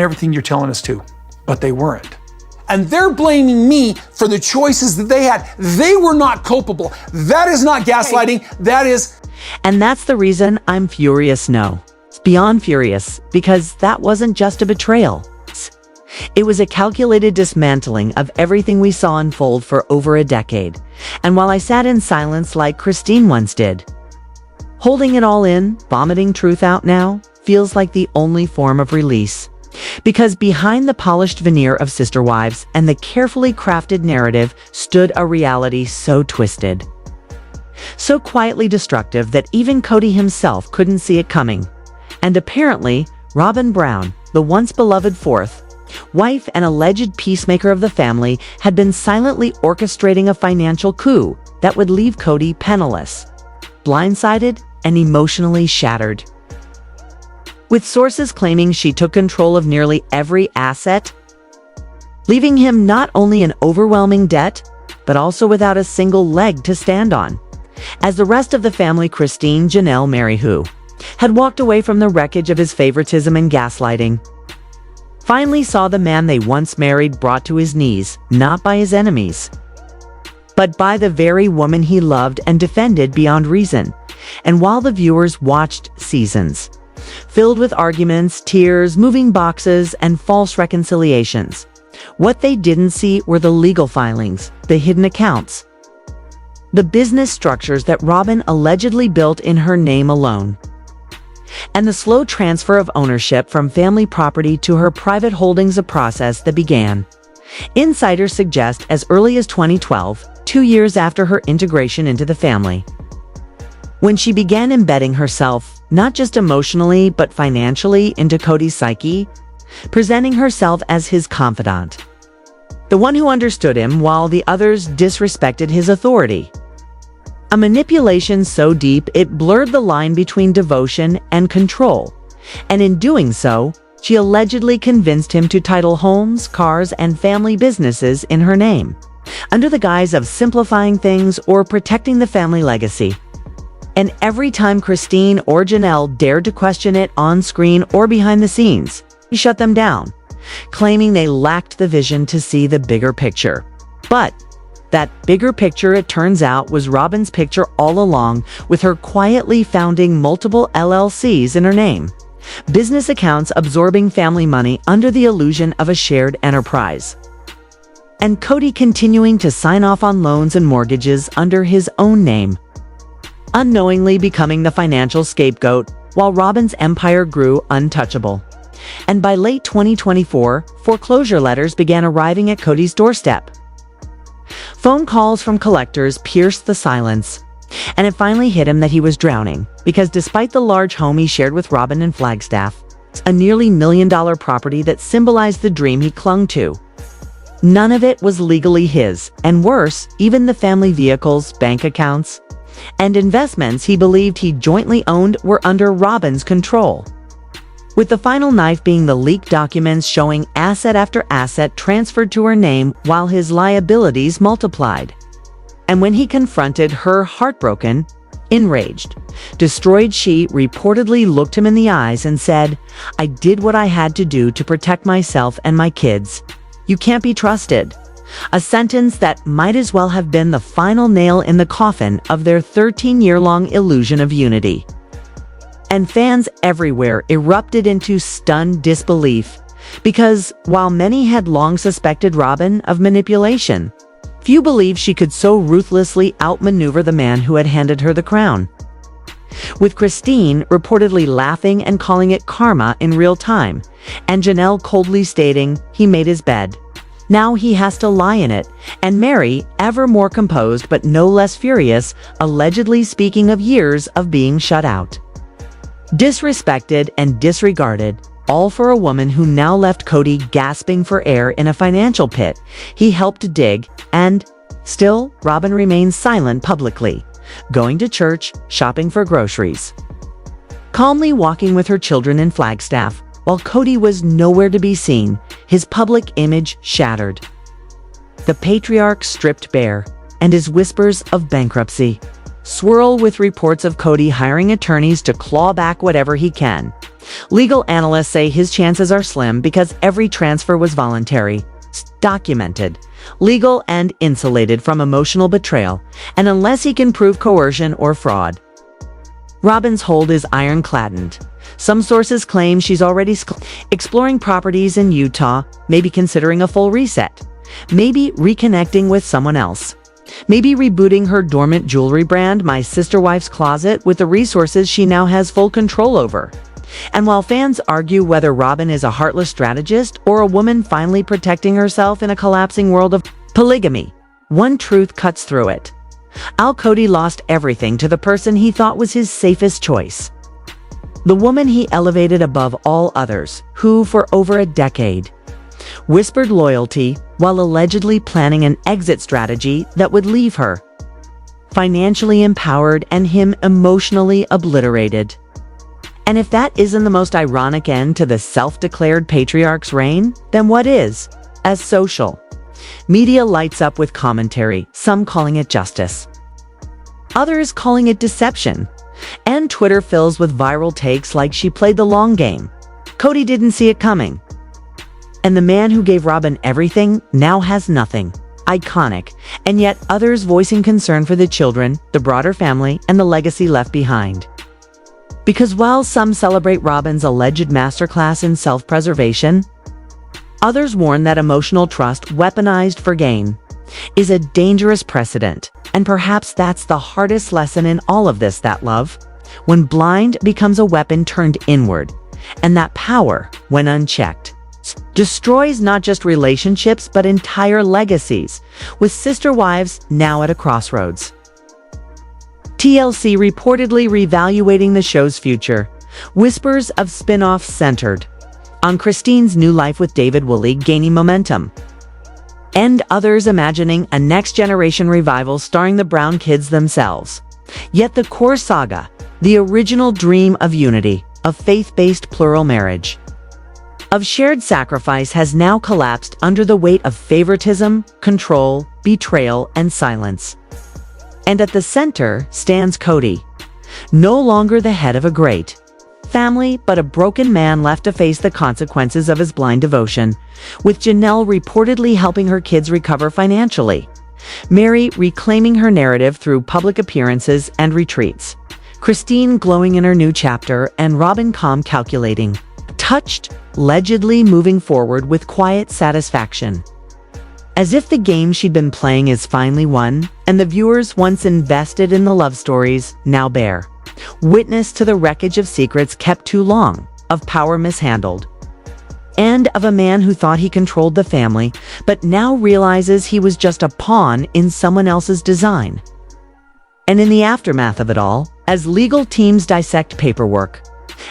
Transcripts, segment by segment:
everything you're telling us to, but they weren't. And they're blaming me for the choices that they had. They were not culpable. That is not gaslighting. That is. And that's the reason I'm furious. No, it's beyond furious, because that wasn't just a betrayal. It was a calculated dismantling of everything we saw unfold for over a decade. And while I sat in silence like Christine once did, holding it all in, vomiting truth out now, feels like the only form of release. Because behind the polished veneer of sister wives and the carefully crafted narrative stood a reality so twisted, so quietly destructive that even Kody himself couldn't see it coming. And apparently, Robyn Brown, the once beloved fourth wife and alleged peacemaker of the family, had been silently orchestrating a financial coup that would leave Kody penniless, blindsided, and emotionally shattered. With sources claiming she took control of nearly every asset, leaving him not only in overwhelming debt, but also without a single leg to stand on. As the rest of the family, Christine, Janelle, Meri, who had walked away from the wreckage of his favoritism and gaslighting, finally saw the man they once married brought to his knees, not by his enemies, but by the very woman he loved and defended beyond reason. And while the viewers watched seasons filled with arguments, tears, moving boxes, and false reconciliations, what they didn't see were the legal filings, the hidden accounts, the business structures that Robyn allegedly built in her name alone, and the slow transfer of ownership from family property to her private holdings, a process that began, insiders suggest, as early as 2012, 2 years after her integration into the family, when she began embedding herself, not just emotionally, but financially, into Kody's psyche, presenting herself as his confidant, the one who understood him while the others disrespected his authority. A manipulation so deep it blurred the line between devotion and control, and in doing so, she allegedly convinced him to title homes, cars, and family businesses in her name, under the guise of simplifying things or protecting the family legacy. And every time Christine or Janelle dared to question it on screen or behind the scenes, he shut them down, claiming they lacked the vision to see the bigger picture. But that bigger picture, it turns out, was Robyn's picture all along, with her quietly founding multiple LLCs in her name, business accounts absorbing family money under the illusion of a shared enterprise, and Kody continuing to sign off on loans and mortgages under his own name, unknowingly becoming the financial scapegoat while Robyn's empire grew untouchable. And by late 2024, foreclosure letters began arriving at Kody's doorstep. Phone calls from collectors pierced the silence, and it finally hit him that he was drowning, because despite the large home he shared with Robyn in Flagstaff, a nearly $1 million property that symbolized the dream he clung to, none of it was legally his, and worse, even the family vehicles, bank accounts, and investments he believed he jointly owned were under Robyn's control, with the final knife being the leaked documents showing asset after asset transferred to her name while his liabilities multiplied. And when he confronted her, heartbroken, enraged, destroyed, she reportedly looked him in the eyes and said, "I did what I had to do to protect myself and my kids. You can't be trusted." A sentence that might as well have been the final nail in the coffin of their 13-year-long illusion of unity. And fans everywhere erupted into stunned disbelief, because while many had long suspected Robyn of manipulation, few believed she could so ruthlessly outmaneuver the man who had handed her the crown. With Christine reportedly laughing and calling it karma in real time, and Janelle coldly stating he made his bed, now he has to lie in it, and Meri, ever more composed but no less furious, allegedly speaking of years of being shut out, disrespected and disregarded, all for a woman who now left Kody gasping for air in a financial pit he helped dig. And still, Robyn remains silent publicly, going to church, shopping for groceries, calmly walking with her children in Flagstaff, while Kody was nowhere to be seen, his public image shattered, the patriarch stripped bare, and his whispers of bankruptcy swirl with reports of Kody hiring attorneys to claw back whatever he can. Legal analysts say his chances are slim because every transfer was voluntary, documented, legal, and insulated from emotional betrayal, and unless he can prove coercion or fraud. Robyn's hold is ironclad. Some sources claim she's already exploring properties in Utah, maybe considering a full reset, maybe reconnecting with someone else, maybe rebooting her dormant jewelry brand, My Sister Wife's Closet, with the resources she now has full control over. And while fans argue whether Robyn is a heartless strategist or a woman finally protecting herself in a collapsing world of polygamy, one truth cuts through it. Kody lost everything to the person he thought was his safest choice. The woman he elevated above all others, who, for over a decade, whispered loyalty while allegedly planning an exit strategy that would leave her financially empowered and him emotionally obliterated. And if that isn't the most ironic end to the self-declared patriarch's reign, then what is? As social media lights up with commentary, some calling it justice, others calling it deception, and Twitter fills with viral takes like she played the long game. Kody didn't see it coming. And the man who gave Robyn everything now has nothing. Iconic, and yet others voicing concern for the children, the broader family, and the legacy left behind. Because while some celebrate Robyn's alleged masterclass in self-preservation, others warn that emotional trust weaponized for gain is a dangerous precedent. And perhaps that's the hardest lesson in all of this, that love, when blind, becomes a weapon turned inward, and that power, when unchecked, destroys not just relationships but entire legacies, with sister wives now at a crossroads. TLC reportedly reevaluating the show's future, whispers of spin-offs centered on Christine's new life with David Woolley gaining momentum, and others imagining a next-generation revival starring the Brown kids themselves. Yet the core saga, the original dream of unity, of faith-based plural marriage, of shared sacrifice, has now collapsed under the weight of favoritism, control, betrayal, and silence. And at the center stands Kody, no longer the head of a great family, but a broken man left to face the consequences of his blind devotion, with Janelle reportedly helping her kids recover financially, Meri reclaiming her narrative through public appearances and retreats, Christine glowing in her new chapter, and Robyn calm, calculating, touched, allegedly moving forward with quiet satisfaction. As if the game she'd been playing is finally won, and the viewers once invested in the love stories now bear witness to the wreckage of secrets kept too long, of power mishandled, and of a man who thought he controlled the family, but now realizes he was just a pawn in someone else's design. And in the aftermath of it all, as legal teams dissect paperwork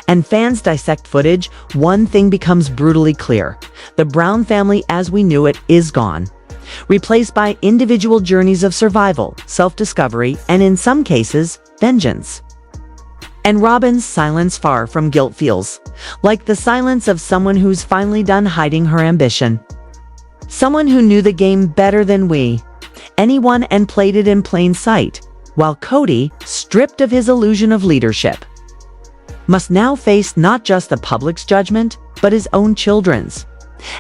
and fans dissect footage, one thing becomes brutally clear. The Brown family as we knew it is gone, replaced by individual journeys of survival, self-discovery, and in some cases, vengeance. And Robyn's silence, far from guilt, feels like the silence of someone who's finally done hiding her ambition. Someone who knew the game better than anyone and played it in plain sight, while Kody, stripped of his illusion of leadership, must now face not just the public's judgment, but his own children's.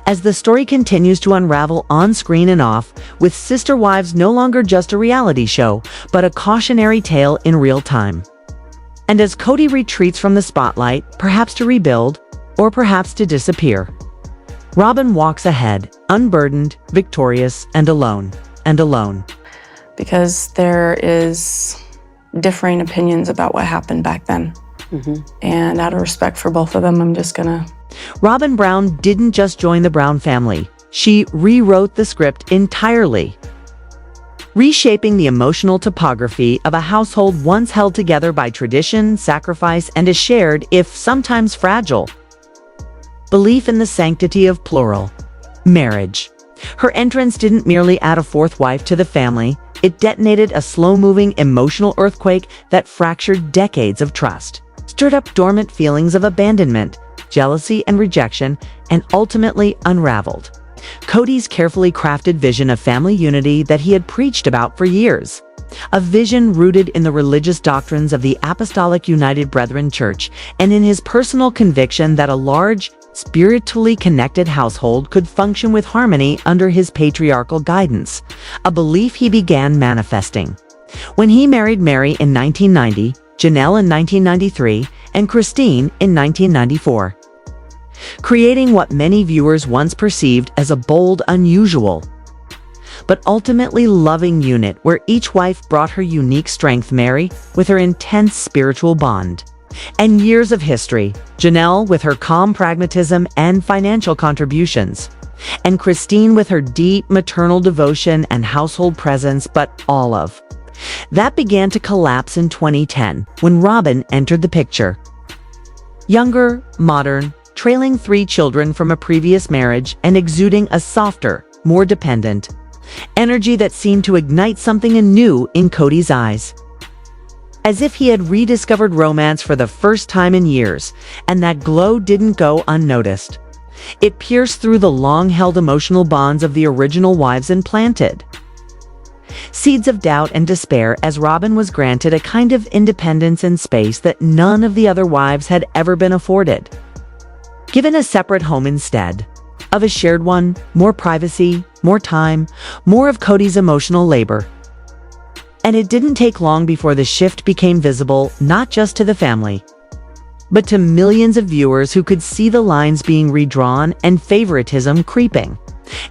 As the story continues to unravel on screen and off, with Sister Wives no longer just a reality show, but a cautionary tale in real time. And as Kody retreats from the spotlight, perhaps to rebuild, or perhaps to disappear, Robyn walks ahead, unburdened, victorious, and alone. Because there is differing opinions about what happened back then. And out of respect for both of them, I'm just gonna... Robyn Brown didn't just join the Brown family. She rewrote the script entirely, reshaping the emotional topography of a household once held together by tradition, sacrifice, and a shared, if sometimes fragile, belief in the sanctity of plural marriage. Her entrance didn't merely add a fourth wife to the family, it detonated a slow-moving emotional earthquake that fractured decades of trust, stirred up dormant feelings of abandonment, jealousy, and rejection, and ultimately unraveled Kody's carefully crafted vision of family unity that he had preached about for years. a vision rooted in the religious doctrines of the Apostolic United Brethren Church and in his personal conviction that a large, spiritually connected household could function with harmony under his patriarchal guidance, a belief he began manifesting. When he married Meri in 1990, Janelle in 1993, and Christine in 1994, creating what many viewers once perceived as a bold, unusual, but ultimately loving unit where each wife brought her unique strength, Meri with her intense spiritual bond, and years of history, Janelle with her calm pragmatism and financial contributions, and Christine with her deep maternal devotion and household presence, but all of that began to collapse in 2010 when Robyn entered the picture. Younger, modern, trailing 3 children from a previous marriage and exuding a softer, more dependent energy that seemed to ignite something anew in Kody's eyes. As if he had rediscovered romance for the first time in years, and that glow didn't go unnoticed. It pierced through the long-held emotional bonds of the original wives and planted seeds of doubt and despair as Robyn was granted a kind of independence and space that none of the other wives had ever been afforded. Given a separate home instead of a shared one, more privacy, more time, more of Kody's emotional labor. And it didn't take long before the shift became visible not just to the family, but to millions of viewers who could see the lines being redrawn and favoritism creeping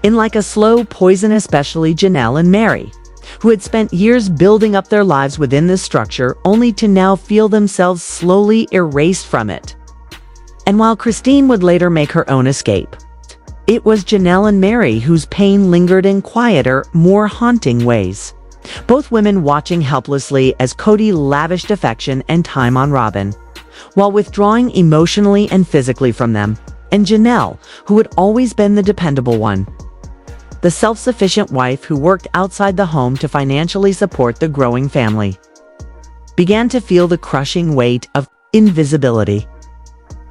in like a slow poison, especially Janelle and Meri, who had spent years building up their lives within this structure only to now feel themselves slowly erased from it. And while Christine would later make her own escape, it was Janelle and Meri whose pain lingered in quieter, more haunting ways. Both women watching helplessly as Kody lavished affection and time on Robyn, while withdrawing emotionally and physically from them, and Janelle, who had always been the dependable one, the self-sufficient wife who worked outside the home to financially support the growing family, began to feel the crushing weight of invisibility.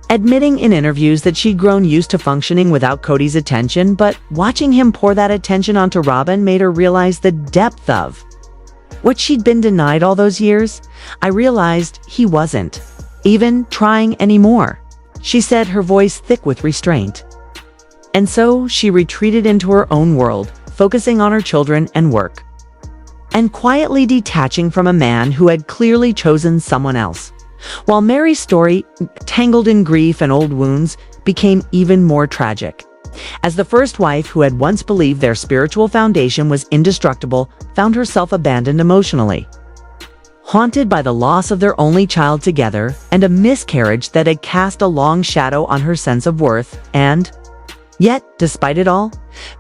Admitting in interviews that she'd grown used to functioning without Kody's attention, but watching him pour that attention onto Robyn made her realize the depth of what she'd been denied all those years. I realized he wasn't even trying anymore, she said, her voice thick with restraint. And so she retreated into her own world, focusing on her children and work, and quietly detaching from a man who had clearly chosen someone else. While Meri's story, tangled in grief and old wounds, became even more tragic, as the first wife who had once believed their spiritual foundation was indestructible found herself abandoned emotionally, haunted by the loss of their only child together and a miscarriage that had cast a long shadow on her sense of worth. And yet, despite it all,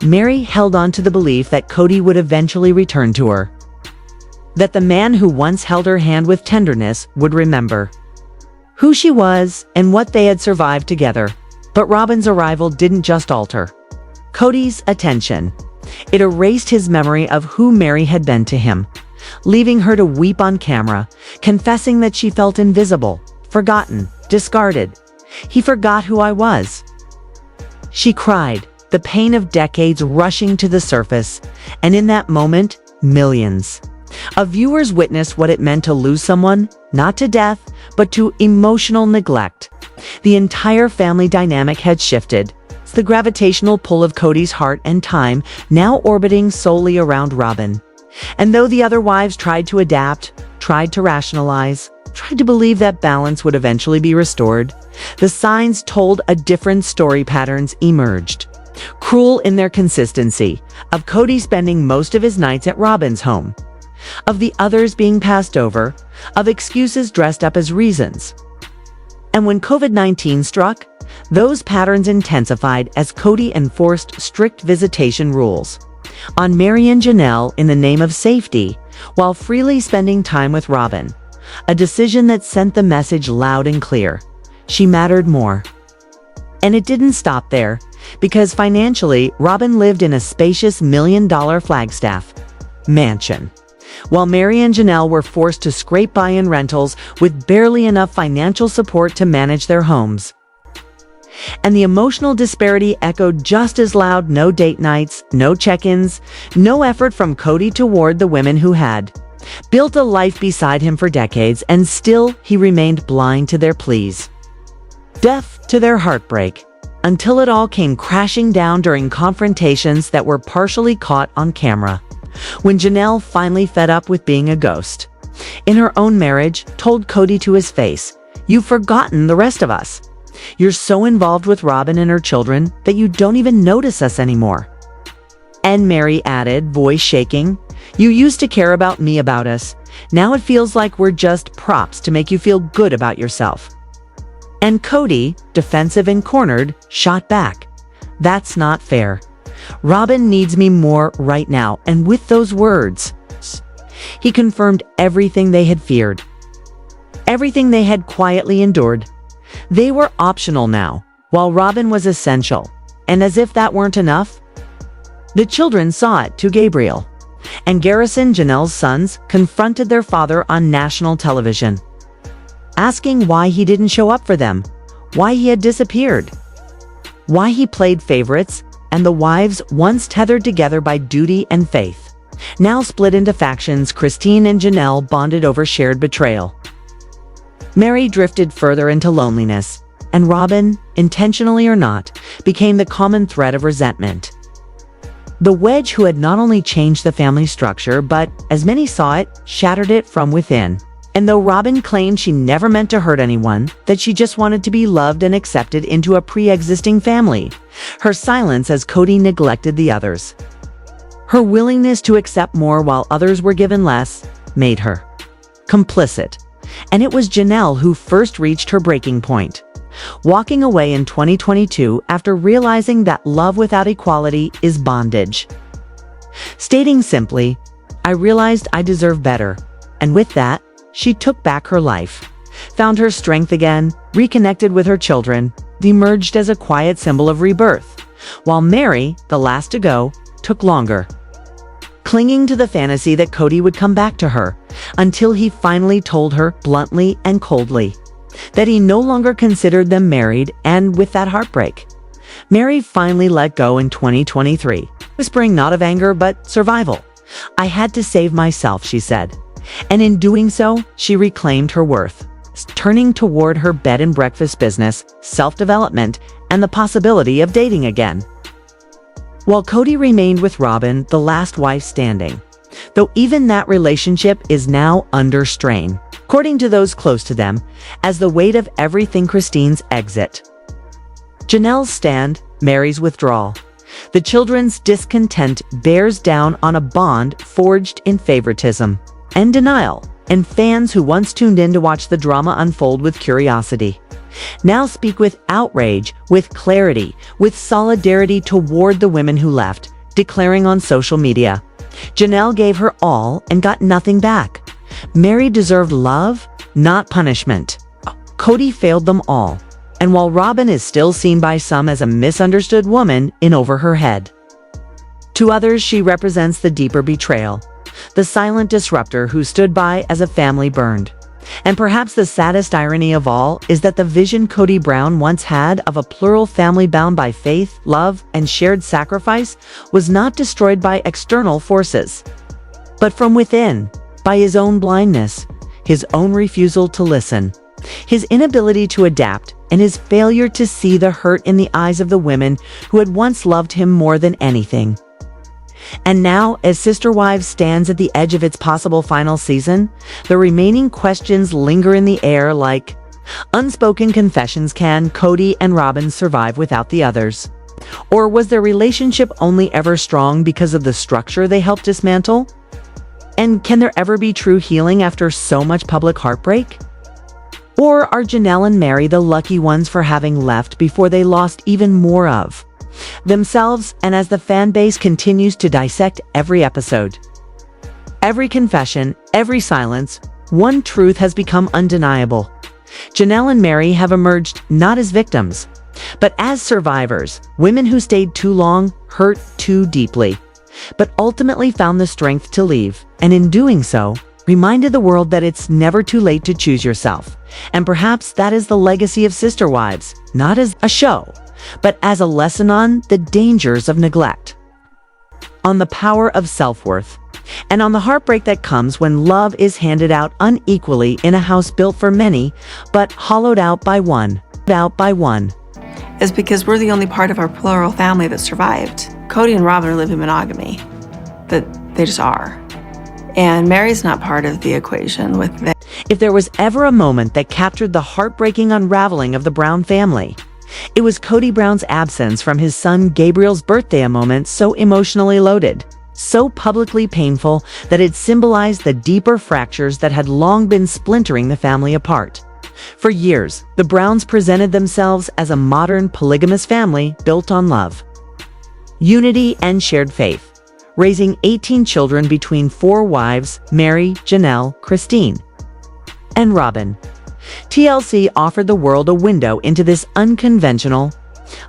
Meri held on to the belief that Kody would eventually return to her, that the man who once held her hand with tenderness would remember who she was and what they had survived together. But Robyn's arrival didn't just alter Kody's attention. It erased his memory of who Meri had been to him, leaving her to weep on camera, confessing that she felt invisible, forgotten, discarded. "He forgot who I was," she cried, the pain of decades rushing to the surface. And in that moment, millions of viewers witnessed what it meant to lose someone, not to death, but to emotional neglect. The entire family dynamic had shifted. It's the gravitational pull of Kody's heart and time now orbiting solely around Robyn. And though the other wives tried to adapt, tried to rationalize, tried to believe that balance would eventually be restored, the signs told a different story. Patterns emerged, cruel in their consistency, of Kody spending most of his nights at Robyn's home, of the others being passed over, of excuses dressed up as reasons. And when COVID-19 struck, those patterns intensified as Kody enforced strict visitation rules on Meri and Janelle in the name of safety, while freely spending time with Robyn, a decision that sent the message loud and clear: she mattered more. And it didn't stop there, because financially, Robyn lived in a spacious $1 million Flagstaff mansion, while Meri and Janelle were forced to scrape by in rentals with barely enough financial support to manage their homes. And the emotional disparity echoed just as loud: no date nights, no check-ins, no effort from Kody toward the women who had, built a life beside him for decades, and still he remained blind to their pleas, deaf to their heartbreak, until it all came crashing down during confrontations that were partially caught on camera. When Janelle finally fed up with being a ghost, in her own marriage, told Kody to his face, "You've forgotten the rest of us. You're so involved with Robyn and her children that you don't even notice us anymore." And Meri added, voice shaking, "You used to care about me about us. Now it feels like we're just props to make you feel good about yourself." And Kody, defensive and cornered, shot back, "That's not fair. Robyn needs me more right now." And with those words, he confirmed everything they had feared, everything they had quietly endured. They were optional now, while Robyn was essential. And as if that weren't enough, the children saw it to Gabriel. And Garrison, Janelle's sons, confronted their father on national television, asking why he didn't show up for them, why he had disappeared, why he played favorites, and the wives once tethered together by duty and faith, now split into factions. Christine and Janelle bonded over shared betrayal. Meri drifted further into loneliness, and Robyn, intentionally or not, became the common thread of resentment. The wedge who had not only changed the family structure, but, as many saw it, shattered it from within. And though Robyn claimed she never meant to hurt anyone, that she just wanted to be loved and accepted into a pre-existing family, her silence as Kody neglected the others, her willingness to accept more while others were given less, made her complicit. And it was Janelle who first reached her breaking point, walking away in 2022 after realizing that love without equality is bondage. Stating simply, "I realized I deserve better." And with that, she took back her life, found her strength again, reconnected with her children, emerged as a quiet symbol of rebirth, while Meri, the last to go, took longer, clinging to the fantasy that Kody would come back to her, until he finally told her bluntly and coldly that he no longer considered them married. And with that heartbreak, Meri finally let go in 2023, whispering not of anger but survival. "I had to save myself," she said. And in doing so, she reclaimed her worth, turning toward her bed and breakfast business, self-development, and the possibility of dating again. While Kody remained with Robyn, the last wife standing, though even that relationship is now under strain, according to those close to them, as the weight of everything Christine's exit, Janelle's stand, Meri's withdrawal, the children's discontent bears down on a bond forged in favoritism and denial, and fans who once tuned in to watch the drama unfold with curiosity now speak with outrage, with clarity, with solidarity toward the women who left, declaring on social media, "Janelle gave her all and got nothing back. Meri deserved love, not punishment. Kody failed them all." And while Robyn is still seen by some as a misunderstood woman in over her head, to others she represents the deeper betrayal, the silent disruptor who stood by as a family burned. And perhaps the saddest irony of all is that the vision Kody Brown once had of a plural family bound by faith, love, and shared sacrifice was not destroyed by external forces, but from within, by his own blindness, his own refusal to listen, his inability to adapt, and his failure to see the hurt in the eyes of the women who had once loved him more than anything. And now, as Sister Wives stands at the edge of its possible final season, the remaining questions linger in the air like unspoken confessions. Can Kody and Robyn survive without the others? Or was their relationship only ever strong because of the structure they helped dismantle? And can there ever be true healing after so much public heartbreak? Or are Janelle and Meri the lucky ones for having left before they lost even more of themselves? And as the fan base continues to dissect every episode, every confession, every silence, one truth has become undeniable. Janelle and Meri have emerged not as victims, but as survivors, women who stayed too long, hurt too deeply, but ultimately found the strength to leave, and in doing so, reminded the world that it's never too late to choose yourself. And perhaps that is the legacy of Sister Wives, not as a show, but as a lesson on the dangers of neglect, on the power of self-worth, And on the heartbreak that comes when love is handed out unequally in a house built for many, but hollowed out by one. Is because we're the only part of our plural family that survived. Kody and Robyn are living monogamy. That they just are. And Meri's not part of the equation with that. If there was ever a moment that captured the heartbreaking unraveling of the Brown family, it was Kody Brown's absence from his son Gabriel's birthday, a moment so emotionally loaded, so publicly painful that it symbolized the deeper fractures that had long been splintering the family apart. For years, the Browns presented themselves as a modern polygamous family built on love, unity, and shared faith, raising 18 children between 4 wives: Meri, Janelle, Christine, and Robyn. TLC offered the world a window into this unconventional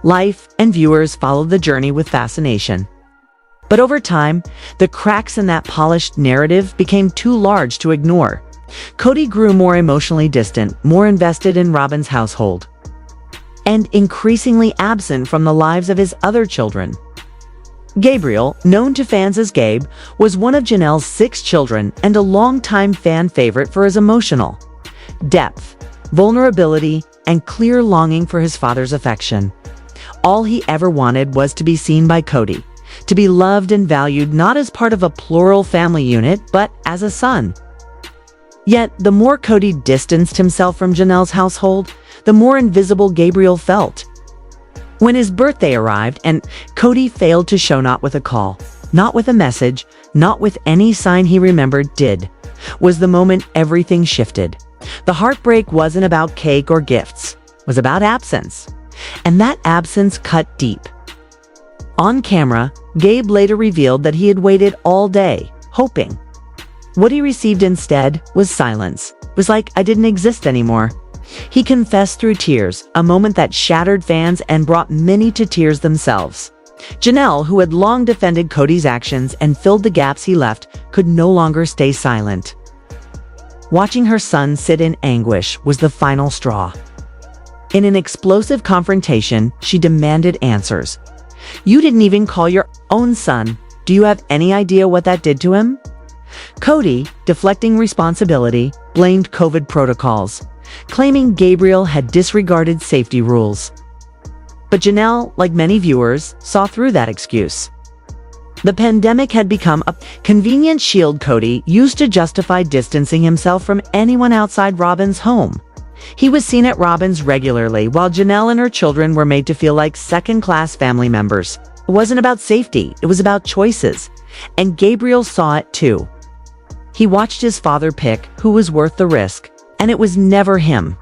life, and viewers followed the journey with fascination. But over time, the cracks in that polished narrative became too large to ignore. Kody grew more emotionally distant, more invested in Robyn's household, and increasingly absent from the lives of his other children. Gabriel, known to fans as Gabe, was one of Janelle's 6 children and a longtime fan favorite for his emotional depth, vulnerability, and clear longing for his father's affection. All he ever wanted was to be seen by Kody, to be loved and valued not as part of a plural family unit, but as a son. Yet, the more Kody distanced himself from Janelle's household, the more invisible Gabriel felt. When his birthday arrived and Kody failed to show, not with a call, not with a message, not with any sign he remembered, was the moment everything shifted. The heartbreak wasn't about cake or gifts, it was about absence. And that absence cut deep. On camera, Gabe later revealed that he had waited all day, hoping. What he received instead was silence. It was like I didn't exist anymore. He confessed through tears, a moment that shattered fans and brought many to tears themselves. Janelle, who had long defended Kody's actions and filled the gaps he left, could no longer stay silent. Watching her son sit in anguish was the final straw. In an explosive confrontation, she demanded answers. "You didn't even call your own son. Do you have any idea what that did to him?" Kody, deflecting responsibility, blamed COVID protocols, claiming Gabriel had disregarded safety rules. But Janelle, like many viewers, saw through that excuse. The pandemic had become a convenient shield Kody used to justify distancing himself from anyone outside Robyn's home. He was seen at Robyn's regularly, while Janelle and her children were made to feel like second-class family members. It wasn't about safety, it was about choices. And Gabriel saw it too. He watched his father pick who was worth the risk, and it was never him.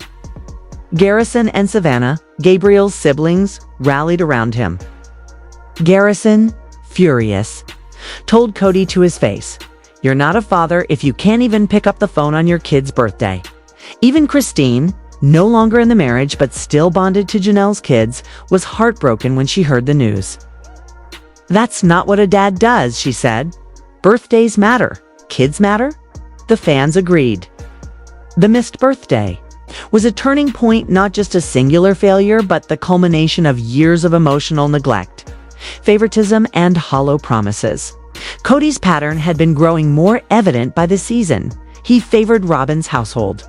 Garrison and Savannah, Gabriel's siblings, rallied around him. Garrison, furious, told Kody to his face, "You're not a father if you can't even pick up the phone on your kid's birthday." Even Christine, no longer in the marriage but still bonded to Janelle's kids, was heartbroken when she heard the news. "That's not what a dad does," she said. "Birthdays matter. Kids matter." The fans agreed. The missed birthday was a turning point, not just a singular failure, but the culmination of years of emotional neglect, favoritism, and hollow promises. Kody's pattern had been growing more evident by the season. He favored Robyn's household,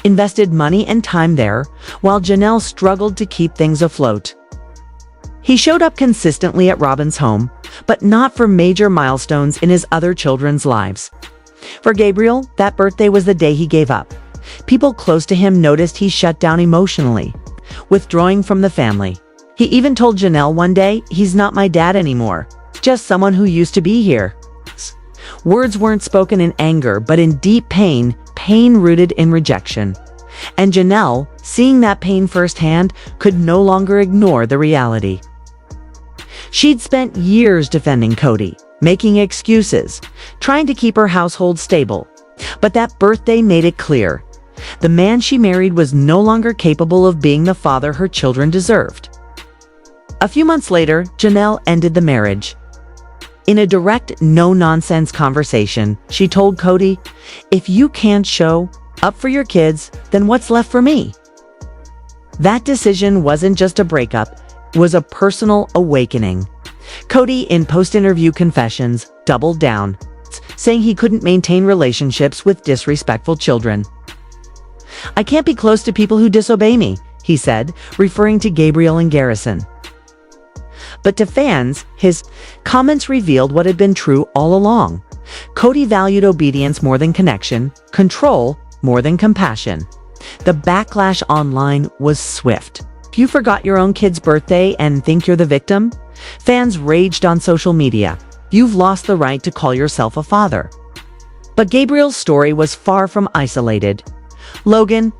invested money and time there, while Janelle struggled to keep things afloat. He showed up consistently at Robyn's home, but not for major milestones in his other children's lives. For Gabriel, that birthday was the day he gave up. People close to him noticed he shut down emotionally, withdrawing from the family. He even told Janelle one day, "He's not my dad anymore, just someone who used to be here." Words weren't spoken in anger, but in deep pain, pain rooted in rejection. And Janelle, seeing that pain firsthand, could no longer ignore the reality. She'd spent years defending Kody, making excuses, trying to keep her household stable. But that birthday made it clear. The man she married was no longer capable of being the father her children deserved. A few months later, Janelle ended the marriage. In a direct, no-nonsense conversation, she told Kody, "If you can't show up for your kids, then what's left for me?" That decision wasn't just a breakup, it was a personal awakening. Kody, in post-interview confessions, doubled down. saying he couldn't maintain relationships with disrespectful children. "I can't be close to people who disobey me," he said, referring to Gabriel and Garrison. But to fans, his comments revealed what had been true all along. Kody valued obedience more than connection, control more than compassion. The backlash online was swift. You forgot your own kid's birthday and think you're the victim? Fans raged on social media. You've lost the right to call yourself a father. But Gabriel's story was far from isolated. Logan,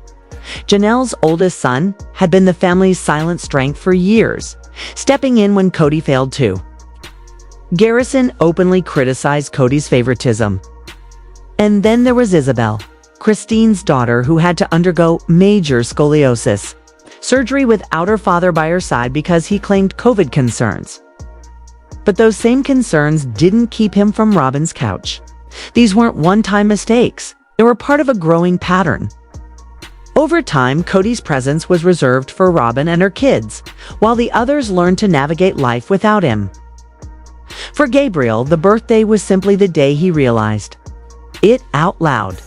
Janelle's oldest son, had been the family's silent strength for years, stepping in when Kody failed too. Garrison openly criticized Kody's favoritism. And then there was Isabel, Christine's daughter, who had to undergo major scoliosis surgery without her father by her side because he claimed COVID concerns. But those same concerns didn't keep him from Robyn's couch. These weren't one-time mistakes. They were part of a growing pattern. Over time, Kody's presence was reserved for Robyn and her kids, while the others learned to navigate life without him. For Gabriel, the birthday was simply the day he realized it out loud.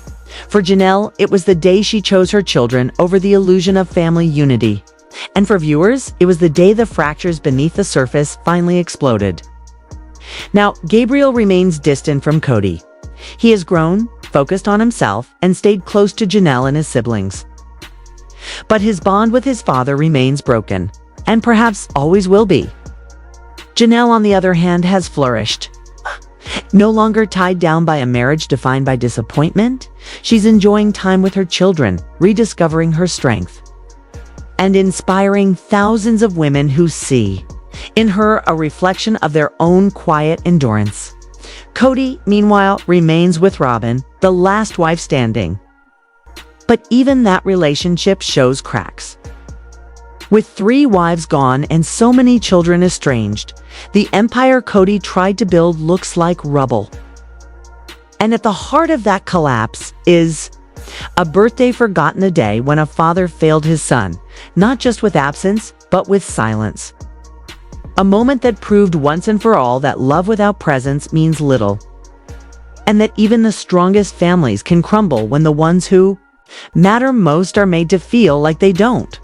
For Janelle, it was the day she chose her children over the illusion of family unity. And for viewers, it was the day the fractures beneath the surface finally exploded. Now, Gabriel remains distant from Kody. He has grown, focused on himself, and stayed close to Janelle and his siblings. But his bond with his father remains broken, and perhaps always will be. Janelle, on the other hand, has flourished. No longer tied down by a marriage defined by disappointment, she's enjoying time with her children, rediscovering her strength, and inspiring thousands of women who see in her a reflection of their own quiet endurance. Kody, meanwhile, remains with Robyn, the last wife standing. But even that relationship shows cracks. With 3 wives gone and so many children estranged, the empire Kody tried to build looks like rubble. And at the heart of that collapse is a birthday forgotten, a day when a father failed his son, not just with absence, but with silence. A moment that proved once and for all that love without presence means little, and that even the strongest families can crumble when the ones who matter most are made to feel like they don't.